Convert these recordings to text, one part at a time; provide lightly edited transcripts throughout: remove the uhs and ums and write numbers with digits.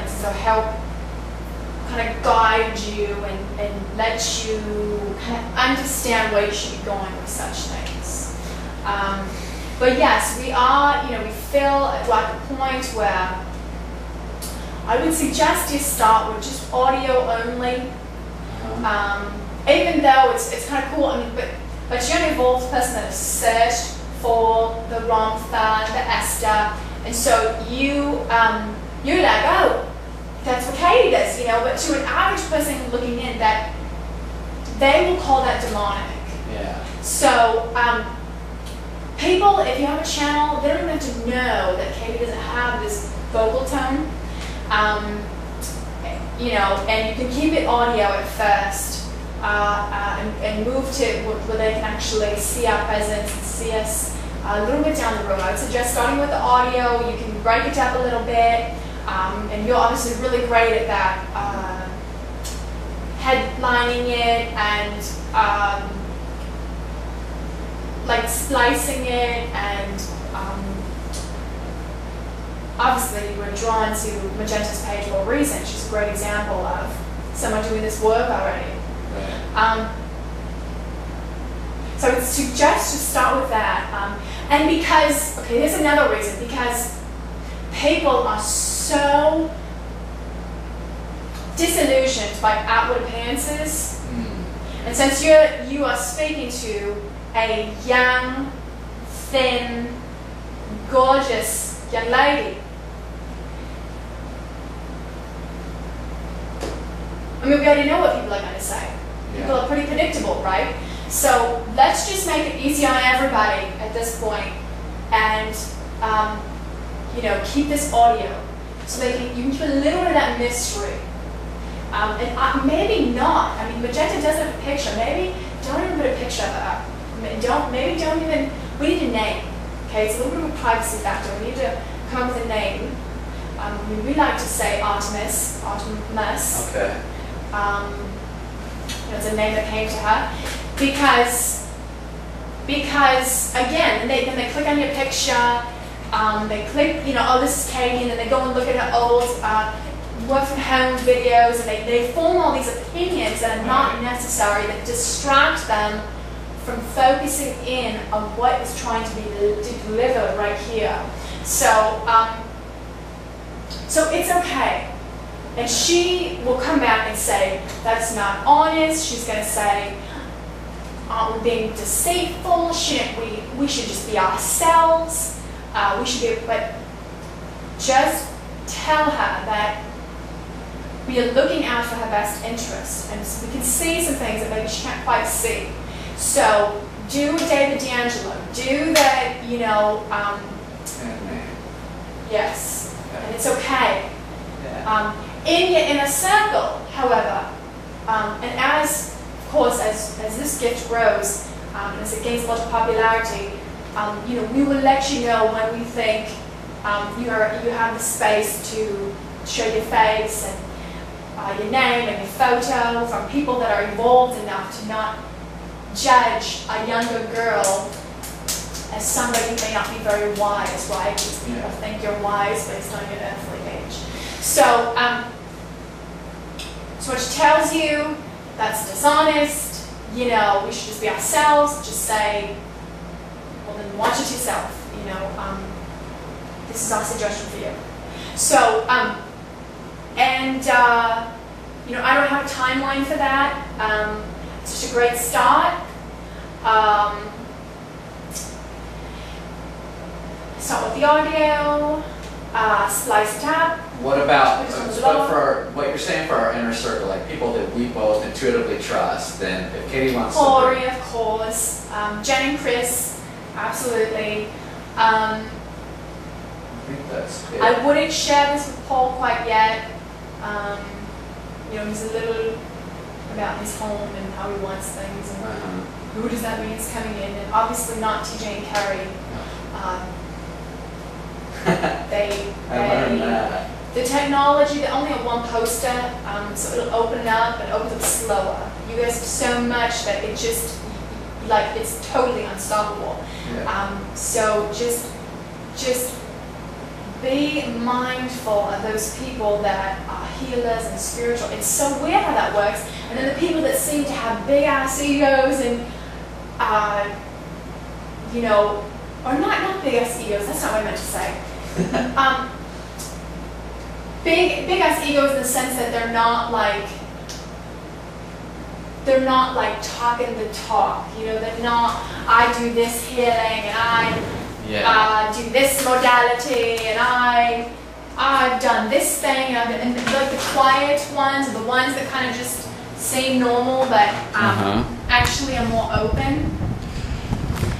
influence, so help kind of guide you and let you kind of understand where you should be going with such things. But yes, we are, we feel at like a point where I would suggest you start with just audio only. Even though it's kind of cool, but you're an evolved person that has searched for the Ramtha, the Esther, and so you're like, oh, that's what Katie does, but to an average person looking in, that they will call that demonic. Yeah. So people, if you have a channel, they don't even have to know that Katie doesn't have this vocal tone, and you can keep it audio at first, and move to where they can actually see our presence and see us a little bit down the road. I would suggest starting with the audio. You can break it up a little bit, and you're obviously really great at that, headlining it and like splicing it, and obviously you were drawn to Magenta's page for a reason. She's a great example of someone doing this work already. So I would suggest to start with that. And because, okay, here's another reason, because people are so disillusioned by outward appearances. And since you are speaking to a young, thin, gorgeous young lady, we already know what people are going to say. People are pretty predictable, right? So let's just make it easy on everybody at this point, and keep this audio so that you can keep a little bit of that mystery. And maybe not. Magenta does have a picture. Maybe don't even put a picture of her. Maybe don't even. We need a name. Okay, it's a little bit of a privacy factor. We need to come up with a name. We like to say Artemis. Okay. It's a name that came to her because again, then they click on your picture, they click, oh, this is Katie, and then they go and look at her old work from home videos, and they form all these opinions that are not necessary, that distract them from focusing in on what is trying to be delivered right here. So it's okay. And she will come back and say, that's not honest. She's going to say, we're being deceitful. We should just be ourselves. We should be, but just tell her that we are looking out for her best interest. And we can see some things that maybe she can't quite see. So do David D'Angelo. Do that, yes. And it's okay. In your inner circle, however, and as, of course, as this gift grows, and as it gains a lot of popularity, we will let you know when we think you have the space to show your face and your name and your photo from people that are evolved enough to not judge a younger girl as somebody who may not be very wise, right? Because people think you're wise based on your earthly age. So, which tells you that's dishonest, we should just be ourselves, just say, well then watch it yourself, this is our suggestion for you. So, I don't have a timeline for that, it's just a great start. Start with the audio, slice it up. What about, for what you're saying for our inner circle, like people that we both intuitively trust, then if Katie wants to... Corey, of course. Jen and Chris, absolutely. I think that's it. I wouldn't share this with Paul quite yet. He's a little about his home and how he wants things, and who does that mean is coming in, and obviously not TJ and Carrie. The technology, they only have one poster, so it'll open up, and it opens up slower. You guys have so much that it just, it's totally unstoppable. So just be mindful of those people that are healers and spiritual. It's so weird how that works. And then the people that seem to have big ass egos and, you know, or not big ass egos, that's not what I meant to say. Big ass egos in the sense that they're not like talking the talk, you know, they're not, I do this healing and I do this modality and I've done this thing, and like the quiet ones, the ones that kind of just seem normal but actually are more open.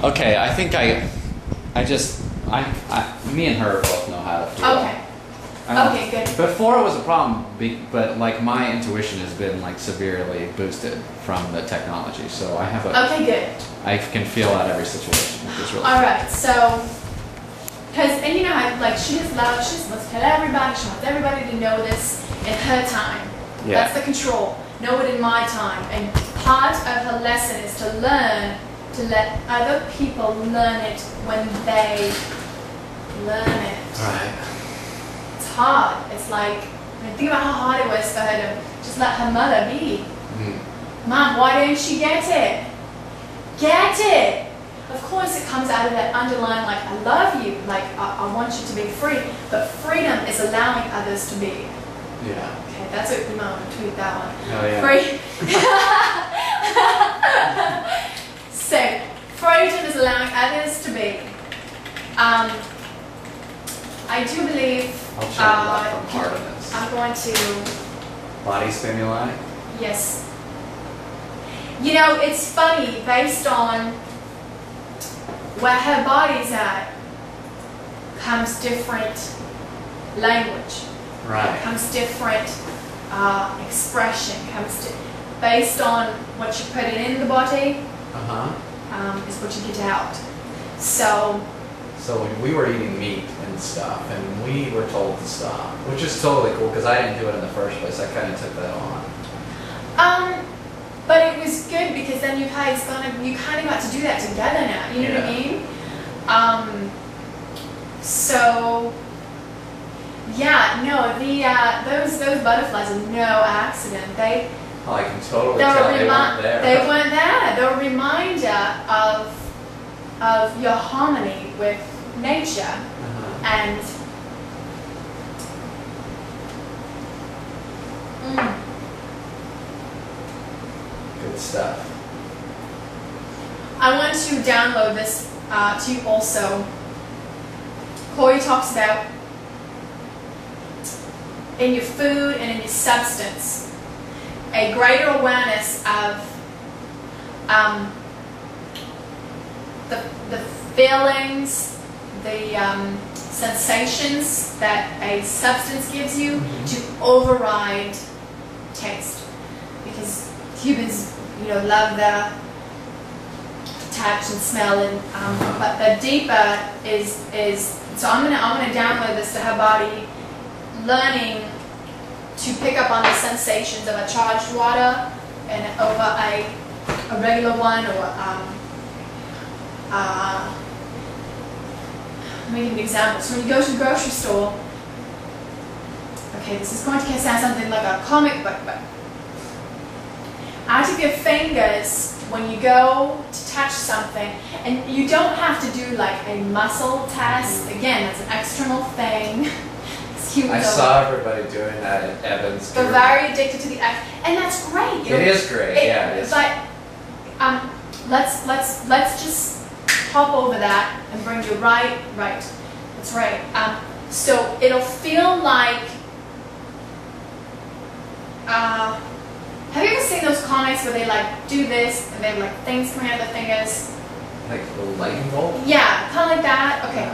Okay, I think me and her both know how to feel. Okay. Okay, good. Before it was a problem, but like my intuition has been like severely boosted from the technology, so I have okay, good. I can feel out every situation. It's really all right, so and you know how like she is loud, she just wants to tell everybody, she wants everybody to know this in her time. Yeah. That's the control. Know it in my time. And part of her lesson is to learn to let other people learn it when they learn it. Right. It's hard. It's like, I mean, think about how hard it was for her to just let her mother be. Mom, why didn't she get it? Get it! Of course it comes out of that underlying, like, I love you, like, I want you to be free. But freedom is allowing others to be. Yeah. Okay, that's a, you might want to tweet that one. Oh, yeah. Free. So, freedom is allowing others to be. I do believe I'll check that from Artemis. I'm going to Body stimuli? yes. You know, it's funny, based on where her body's at comes different language. Right. Comes different expression. Based on what you put in the body is what you get out. So we were eating meat and stuff, and we were told to stop, which is totally cool because I didn't do it in the first place. I kind of took that on. But it was good because then you guys kind of got to do that together now. You know what I mean? So yeah, no, those butterflies are no accident. I can totally tell they weren't there. They weren't there. They're a reminder of your harmony with nature and good stuff. I want to download this to you also. Corey talks about in your food and in your substance a greater awareness of the feelings, the sensations that a substance gives you to override taste, because humans, you know, love the touch and smell, and but the deeper is. So I'm gonna download this to her body, learning to pick up on the sensations of a charged water and over a regular one, or let me give you an example. So when you go to the grocery store, okay, this is going to sound something like a comic book, but out of your fingers, when you go to touch something, and you don't have to do like a muscle test, again, that's an external thing. I saw everybody doing that at Evans. They're very addicted to the and that's great. It is great, yeah, it is. But let's just hop over that and bring you right. That's right. So it'll feel like. Have you ever seen those comics where they like do this and they have like things coming out of their fingers? Like the lightning bolt? Yeah, kind of like that. Okay.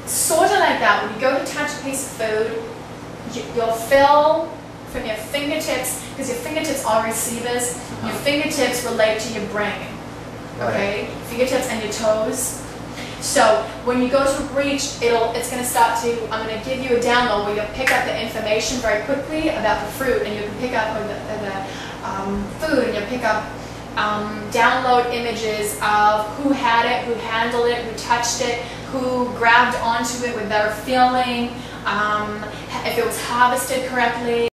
Sort of like that. When you go to touch a piece of food, you'll feel from your fingertips, because your fingertips are receivers, your fingertips relate to your brain. Okay? Right. Fingertips and your toes. So when you go to reach, it's going to start to, I'm going to give you a download where you'll pick up the information very quickly about the fruit, and you can pick up the food, and you'll pick up download images of who had it, who handled it, who touched it, who grabbed onto it with their feeling, if it was harvested correctly,